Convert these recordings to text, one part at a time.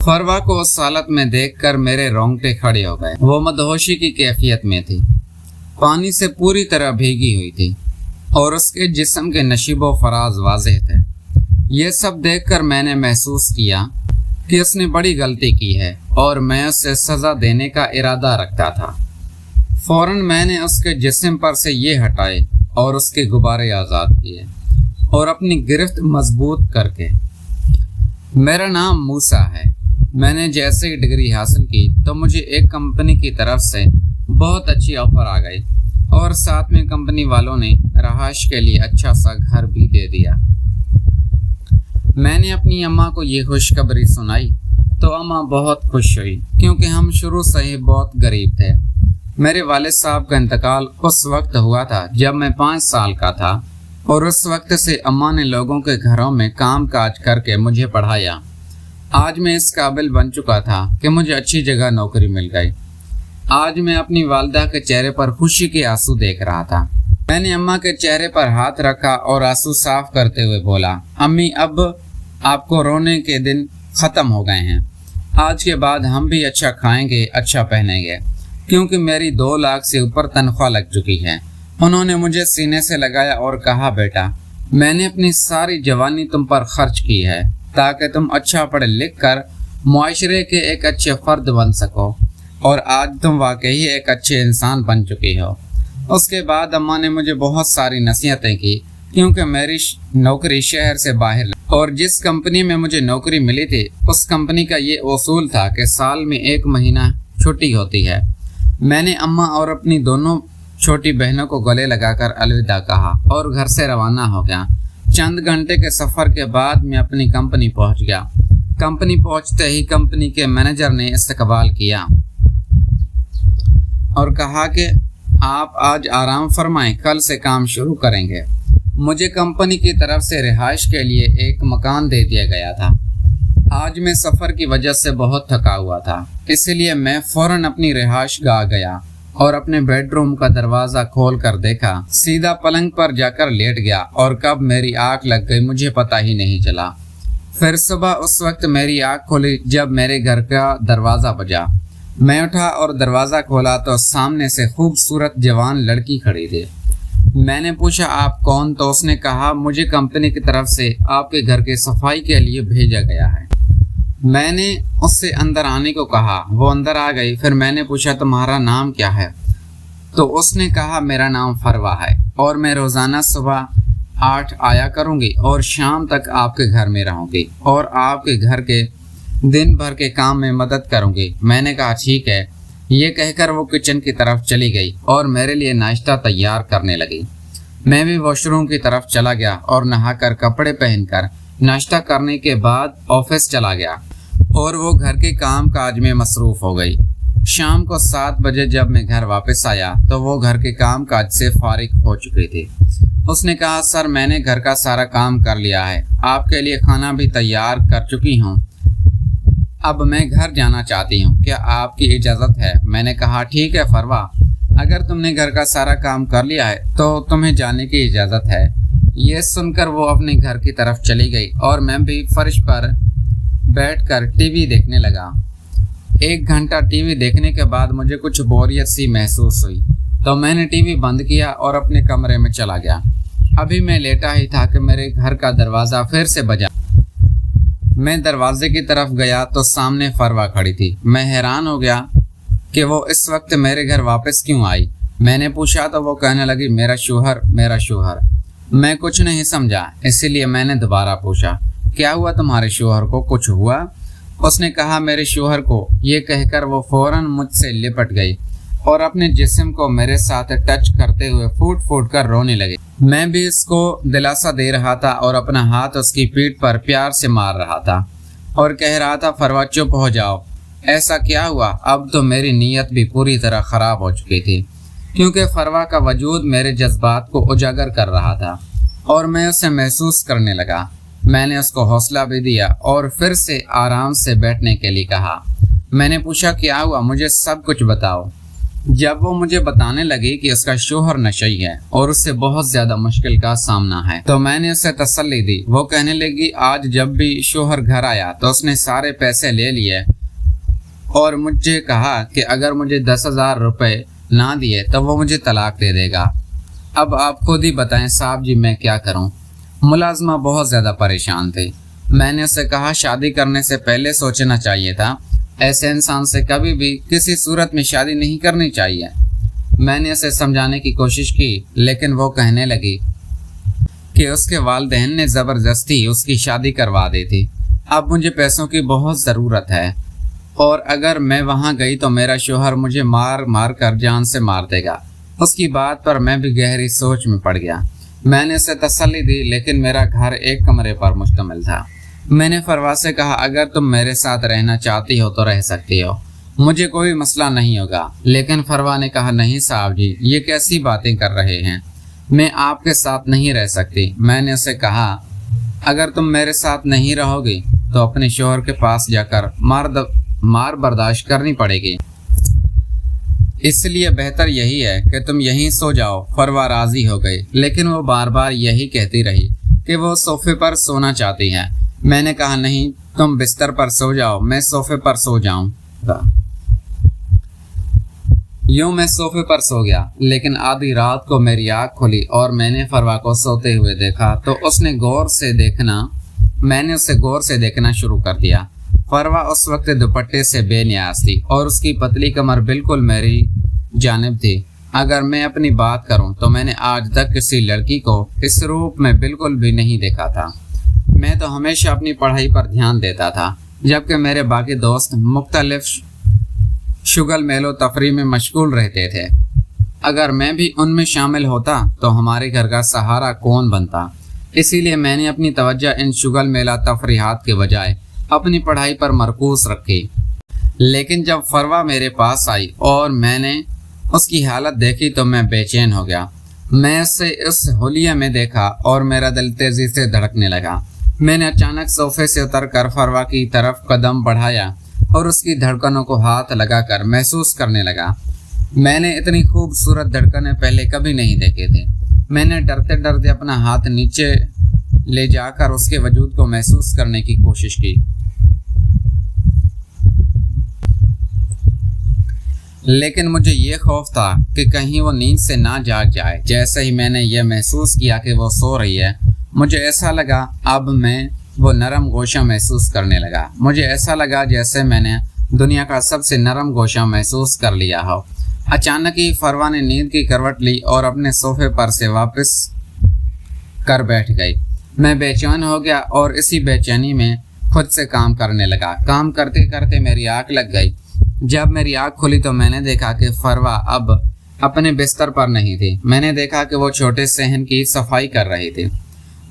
فروا کو اس حالت میں دیکھ کر میرے رونگٹے کھڑے ہو گئے۔ وہ مدہوشی کی کیفیت میں تھی، پانی سے پوری طرح بھیگی ہوئی تھی اور اس کے جسم کے نشیب و فراز واضح تھے۔ یہ سب دیکھ کر میں نے محسوس کیا کہ اس نے بڑی غلطی کی ہے اور میں اسے سزا دینے کا ارادہ رکھتا تھا۔ فوراً میں نے اس کے جسم پر سے یہ ہٹائے اور اس کے غبارے آزاد کیے اور اپنی گرفت مضبوط کر کے۔ میرا نام موسیٰ ہے۔ میں نے جیسے ہی ڈگری حاصل کی تو مجھے ایک کمپنی کی طرف سے بہت اچھی آفر آ گئی اور ساتھ میں کمپنی والوں نے رہائش کے لیے اچھا سا گھر بھی دے دیا۔ میں نے اپنی اماں کو یہ خوشخبری سنائی تو اماں بہت خوش ہوئی، کیونکہ ہم شروع سے ہی بہت غریب تھے۔ میرے والد صاحب کا انتقال اس وقت ہوا تھا جب میں 5 سال کا تھا، اور اس وقت سے اماں نے لوگوں کے گھروں میں کام کاج کر کے مجھے پڑھایا۔ آج میں اس قابل بن چکا تھا کہ مجھے اچھی جگہ نوکری مل گئی۔ آج میں اپنی والدہ کے چہرے پر خوشی کے آنسو دیکھ رہا تھا۔ میں نے اماں کے چہرے پر ہاتھ رکھا اور آنسو صاف کرتے ہوئے بولا، امی اب آپ کو رونے کے دن ختم ہو گئے ہیں۔ آج کے بعد ہم بھی اچھا کھائیں گے، اچھا پہنیں گے، کیونکہ میری 2 لاکھ سے اوپر تنخواہ لگ چکی ہے۔ انہوں نے مجھے سینے سے لگایا اور کہا، بیٹا میں نے اپنی ساری جوانی تم پر خرچ کی ہے تاکہ تم اچھا پڑھ لکھ کر معاشرے کے ایک اچھے فرد بن سکو، اور آج تم واقعی ایک اچھے انسان بن چکی ہو۔ اس کے بعد اماں نے مجھے بہت ساری نصیحتیں کی، کیونکہ میری نوکری شہر سے باہر اور جس کمپنی میں مجھے نوکری ملی تھی اس کمپنی کا یہ اصول تھا کہ سال میں 1 مہینہ چھٹی ہوتی ہے۔ میں نے اماں اور اپنی دونوں چھوٹی بہنوں کو گلے لگا کر الوداع کہا اور گھر سے روانہ ہو گیا۔ چند گھنٹے کے سفر کے بعد میں اپنی کمپنی پہنچ گیا۔ کمپنی پہنچتے ہی کمپنی کے مینیجر نے استقبال کیا اور کہا کہ آپ آج آرام فرمائیں، کل سے کام شروع کریں گے۔ مجھے کمپنی کی طرف سے رہائش کے لیے ایک مکان دے دیا گیا تھا۔ آج میں سفر کی وجہ سے بہت تھکا ہوا تھا، اس لیے میں فوراً اپنی رہائش گاہ گیا اور اپنے بیڈ روم کا دروازہ کھول کر دیکھا۔ سیدھا پلنگ پر جا کر لیٹ گیا اور کب میری آنکھ لگ گئی مجھے پتہ ہی نہیں چلا۔ پھر صبح اس وقت میری آنکھ کھلی جب میرے گھر کا دروازہ بجا۔ میں اٹھا اور دروازہ کھولا تو سامنے سے خوبصورت جوان لڑکی کھڑی تھی۔ میں نے پوچھا، آپ کون؟ تو اس نے کہا، مجھے کمپنی کی طرف سے آپ کے گھر کی صفائی کے لیے بھیجا گیا ہے۔ میں نے اس سے اندر آنے کو کہا، وہ اندر آ گئی۔ پھر میں نے پوچھا، تمہارا نام کیا ہے؟ تو اس نے کہا، میرا نام فروا ہے اور میں روزانہ صبح 8 آیا کروں گی اور شام تک آپ کے گھر میں رہوں گی اور آپ کے گھر کے دن بھر کے کام میں مدد کروں گی۔ میں نے کہا، ٹھیک ہے۔ یہ کہہ کر وہ کچن کی طرف چلی گئی اور میرے لیے ناشتہ تیار کرنے لگی۔ میں بھی واش روم کی طرف چلا گیا اور نہا کر کپڑے پہن کر ناشتہ کرنے کے بعد آفس چلا گیا اور وہ گھر کے کام کاج میں مصروف ہو گئی۔ شام کو 7 بجے جب میں گھر واپس آیا تو وہ گھر کے کام کاج سے فارغ ہو چکی تھی۔ اس نے کہا، سر میں نے گھر کا سارا کام کر لیا ہے، آپ کے لیے کھانا بھی تیار کر چکی ہوں، اب میں گھر جانا چاہتی ہوں، کیا آپ کی اجازت ہے؟ میں نے کہا، ٹھیک ہے فروا، اگر تم نے گھر کا سارا کام کر لیا ہے تو تمہیں جانے کی اجازت ہے۔ یہ سن کر وہ اپنے گھر کی طرف چلی گئی اور میں بھی فرش پر بیٹھ کر ٹی وی دیکھنے لگا۔ 1 گھنٹہ ٹی وی دیکھنے کے بعد مجھے کچھ بوریت سی محسوس ہوئی تو میں نے ٹی وی بند کیا اور اپنے کمرے میں چلا گیا۔ ابھی میں لیٹا ہی تھا کہ میرے گھر کا دروازہ پھر سے بجا۔ میں دروازے کی طرف گیا تو سامنے فروا کھڑی تھی۔ میں حیران ہو گیا کہ وہ اس وقت میرے گھر واپس کیوں آئی۔ میں نے پوچھا تو وہ کہنے لگی، میرا شوہر، میرا شوہر۔ میں کچھ نہیں سمجھا، اسی لیے میں نے دوبارہ پوچھا، کیا ہوا تمہارے شوہر کو؟ کچھ ہوا؟ اس نے کہا، میرے شوہر کو۔ یہ کہہ کر وہ فوراً مجھ سے لپٹ گئی اور اپنے جسم کو میرے ساتھ ٹچ کرتے ہوئے پھوٹ پھوٹ کر رونے لگی۔ میں بھی اس کو دلاسا دے رہا تھا اور اپنا ہاتھ اس کی پیٹھ پر پیار سے مار رہا تھا اور کہہ رہا تھا، فروا چپ ہو جاؤ۔ ایسا کیا ہوا؟ اب تو میری نیت بھی پوری طرح خراب ہو چکی تھی، کیونکہ فروا کا وجود میرے جذبات کو اجاگر کر رہا تھا اور میں اسے محسوس کرنے لگا۔ میں نے اس کو حوصلہ بھی دیا اور پھر سے آرام سے بیٹھنے کے لیے کہا۔ میں نے پوچھا، کیا ہوا؟ مجھے سب کچھ بتاؤ۔ جب وہ مجھے بتانے لگی کہ اس کا شوہر نشئی ہے اور اس سے بہت زیادہ مشکل کا سامنا ہے تو میں نے اسے تسلی دی۔ وہ کہنے لگی آج جب بھی شوہر گھر آیا تو اس نے سارے پیسے لے لیے اور مجھے کہا کہ اگر مجھے 10,000 روپے نہ دیے تو وہ مجھے طلاق دے دے گا۔ اب آپ خود ہی بتائیں صاحب جی میں کیا کروں۔ ملازمہ بہت زیادہ پریشان تھی۔ میں نے اسے کہا شادی کرنے سے پہلے سوچنا چاہیے تھا، ایسے انسان سے کبھی بھی کسی صورت میں شادی نہیں کرنی چاہیے۔ میں نے اسے سمجھانے کی کوشش کی لیکن وہ کہنے لگی کہ اس کے والدین نے زبردستی اس کی شادی کروا دی تھی۔ اب مجھے پیسوں کی بہت ضرورت ہے اور اگر میں وہاں گئی تو میرا شوہر مجھے مار مار کر جان سے مار دے گا۔ اس کی بات پر میں بھی گہری سوچ میں پڑ گیا۔ میں نے اسے تسلی دی لیکن میرا گھر ایک کمرے پر مشتمل تھا۔ میں نے فروا سے کہا اگر تم میرے ساتھ رہنا چاہتی ہو تو رہ سکتی ہو، مجھے کوئی مسئلہ نہیں ہوگا۔ لیکن فروا نے کہا نہیں صاحب جی یہ کیسی باتیں کر رہے ہیں، میں آپ کے ساتھ نہیں رہ سکتی۔ میں نے اسے کہا اگر تم میرے ساتھ نہیں رہو گی تو اپنے شوہر کے پاس جا کر مار برداشت کرنی پڑے گی، اس لیے بہتر یہی ہے کہ تم یہیں سو جاؤ۔ فروا راضی ہو گئی لیکن وہ بار بار یہی کہتی رہی کہ وہ صوفے پر سونا چاہتی ہے۔ میں نے کہا نہیں تم بستر پر سو جاؤ، میں صوفے پر سو جاؤں گا۔ یوں میں صوفے پر سو گیا لیکن آدھی رات کو میری آنکھ کھلی اور میں نے فروا کو سوتے ہوئے دیکھا تو میں نے اسے غور سے دیکھنا شروع کر دیا۔ فروا اس وقت دوپٹے سے بے نیاز تھی اور اس کی پتلی کمر بالکل میری جانب تھی۔ اگر میں اپنی بات کروں تو میں نے آج تک کسی لڑکی کو اس روپ میں بالکل بھی نہیں دیکھا تھا۔ میں تو ہمیشہ اپنی پڑھائی پر دھیان دیتا تھا جبکہ میرے باقی دوست مختلف شغل میل و تفریح میں مشغول رہتے تھے۔ اگر میں بھی ان میں شامل ہوتا تو ہمارے گھر کا سہارا کون بنتا؟ اسی لیے میں نے اپنی توجہ ان شغل میلہ تفریحات کے بجائے اپنی پڑھائی پر مرکوز رکھی۔ لیکن جب فروا میرے پاس آئی اور میں نے اس کی حالت دیکھی تو میں بے چین ہو گیا۔ میں اسے اس حلیے میں دیکھا اور میرا دل تیزی سے دھڑکنے لگا۔ میں نے اچانک صوفے سے اتر کر فروا کی طرف قدم بڑھایا اور اس کی دھڑکنوں کو ہاتھ لگا کر محسوس کرنے لگا۔ میں نے اتنی خوبصورت دھڑکنیں پہلے کبھی نہیں دیکھی تھی۔ میں نے ڈرتے ڈرتے اپنا ہاتھ نیچے لے جا کر اس کے وجود کو محسوس کرنے کی کوشش کی، لیکن مجھے یہ خوف تھا کہ کہیں وہ نیند سے نہ جاگ جائے۔ جیسے ہی میں نے یہ محسوس کیا کہ وہ سو رہی ہے، مجھے ایسا لگا اب میں وہ نرم گوشہ محسوس کرنے لگا۔ مجھے ایسا لگا جیسے میں نے دنیا کا سب سے نرم گوشہ محسوس کر لیا ہو۔ اچانک ہی فروا نے نیند کی کروٹ لی اور اپنے صوفے پر سے واپس کر بیٹھ گئی۔ میں بے چین ہو گیا اور اسی بے چینی میں خود سے کام کرنے لگا۔ کام کرتے کرتے میری آنکھ لگ گئی۔ جب میری آنکھ کھلی تو میں نے دیکھا کہ فروا اب اپنے بستر پر نہیں تھی۔ میں نے دیکھا کہ وہ چھوٹے صحن کی صفائی کر رہی تھی۔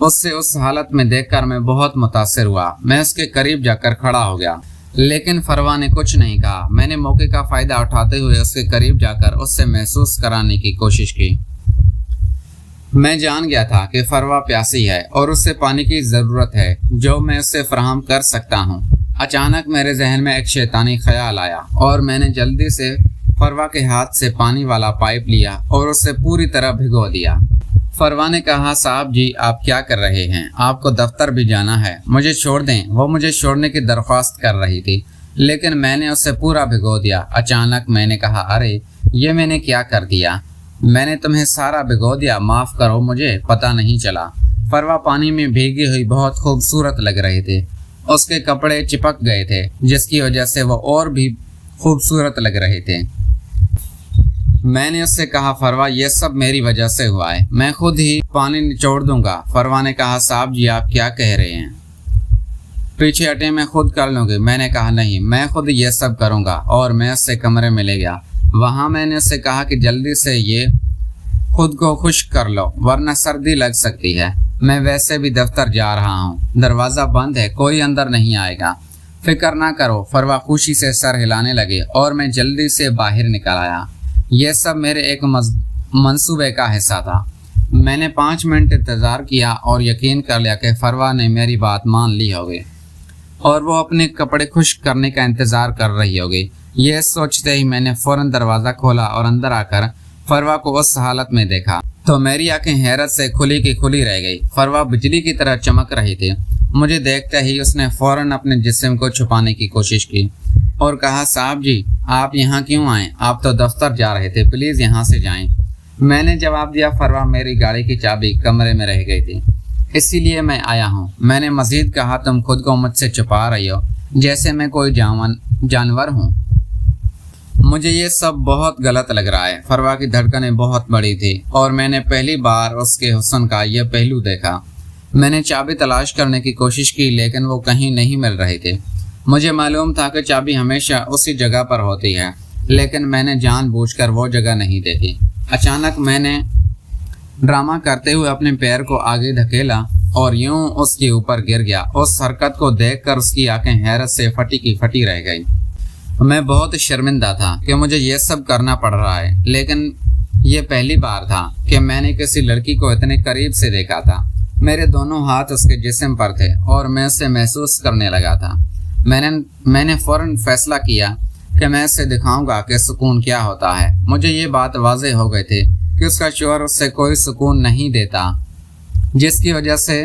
اسے اس حالت میں دیکھ کر میں بہت متاثر ہوا۔ میں اس کے قریب جا کر کھڑا ہو گیا لیکن فروا نے کچھ نہیں کہا۔ میں نے موقع کا فائدہ اٹھاتے ہوئے اس کے قریب جا کر اس سے محسوس کرانے کی کوشش کی۔ میں جان گیا تھا کہ فروا پیاسی ہے اور اس سے پانی کی ضرورت ہے جو میں اس سے فراہم کر سکتا ہوں۔ اچانک میرے ذہن میں ایک شیطانی خیال آیا اور میں نے جلدی سے فروا کے ہاتھ سے پانی والا پائپ لیا اور اسے پوری طرح بھگو دیا۔ فروا نے کہا صاحب جی آپ کیا کر رہے ہیں؟ آپ کو دفتر بھی جانا ہے، مجھے چھوڑ دیں۔ وہ مجھے چھوڑنے کی درخواست کر رہی تھی لیکن میں نے اسے پورا بھگو دیا۔ اچانک میں نے کہا ارے یہ میں نے کیا کر دیا؟ میں نے تمہیں سارا بھگو دیا، معاف کرو مجھے پتہ نہیں چلا۔ فروا پانی میں بھیگی ہوئی بہت خوبصورت لگ رہی تھی۔ اس کے کپڑے چپک گئے تھے جس کی وجہ سے وہ اور بھی خوبصورت لگ رہے تھے۔ میں نے اس سے کہا فروا یہ سب میری وجہ سے ہوا ہے، میں خود ہی پانی نچوڑ دوں گا۔ فروا نے کہا صاحب جی آپ کیا کہہ رہے ہیں؟ پیچھے ہٹے میں خود کر لوں گی۔ میں نے کہا نہیں میں خود یہ سب کروں گا اور میں اس سے کمرے میں لے گیا۔ وہاں میں نے اس سے کہا کہ جلدی سے یہ خود کو خشک کر لو ورنہ سردی لگ سکتی ہے۔ میں ویسے بھی دفتر جا رہا ہوں، دروازہ بند ہے، کوئی اندر نہیں آئے گا۔ فکر نہ کرو۔ فروا خوشی سے سر ہلانے لگے اور میں جلدی سے باہر نکل آیا۔ یہ سب میرے ایک منصوبے کا حصہ تھا۔ میں نے 5 منٹ انتظار کیا اور یقین کر لیا کہ فروا نے میری بات مان لی ہوگی۔ اور وہ اپنے کپڑے خشک کرنے کا انتظار کر رہی ہوگی۔ یہ سوچتے ہی میں نے فوراً دروازہ کھولا اور اندر آ کر فروا کو اس حالت میں دیکھا تو میری آنکھیں حیرت سے کھلی کی کھلی رہ گئی۔ فروا بجلی کی طرح چمک رہی تھی۔ مجھے دیکھتے ہی اس نے فوراً اپنے جسم کو چھپانے کی کوشش کی اور کہا، صاحب جی آپ یہاں کیوں آئیں؟ آپ تو دفتر جا رہے تھے، پلیز یہاں سے جائیں۔ میں نے جواب دیا، فروا میری گاڑی کی چابی کمرے میں رہ گئی تھی، اسی لیے میں آیا ہوں۔ میں نے مزید کہا، تم خود کو مجھ سے چھپا رہی ہو جیسے میں کوئی جانور ہوں۔ مجھے یہ سب بہت غلط لگ رہا ہے۔ فروا کی دھڑکنیں بہت بڑی تھی اور میں نے پہلی بار اس کے حسن کا یہ پہلو دیکھا۔ میں نے چابی تلاش کرنے کی کوشش کی لیکن وہ کہیں نہیں مل رہی تھی۔ مجھے معلوم تھا کہ چابی ہمیشہ اسی جگہ پر ہوتی ہے، لیکن میں نے جان بوجھ کر وہ جگہ نہیں دیکھی۔ اچانک میں نے ڈرامہ کرتے ہوئے اپنے پیر کو آگے دھکیلا اور یوں اس کے اوپر گر گیا۔ اس حرکت کو دیکھ کر اس کی آنکھیں حیرت سے پھٹی کی پھٹی رہ گئی۔ میں بہت شرمندہ تھا کہ مجھے یہ سب کرنا پڑ رہا ہے، لیکن یہ پہلی بار تھا کہ میں نے کسی لڑکی کو اتنے قریب سے دیکھا تھا۔ میرے دونوں ہاتھ اس کے جسم پر تھے اور میں اسے محسوس کرنے لگا تھا۔ میں نے فوراً فیصلہ کیا کہ میں اسے دکھاؤں گا کہ سکون کیا ہوتا ہے۔ مجھے یہ بات واضح ہو گئی تھی کہ اس کا شوہر اس سے کوئی سکون نہیں دیتا، جس کی وجہ سے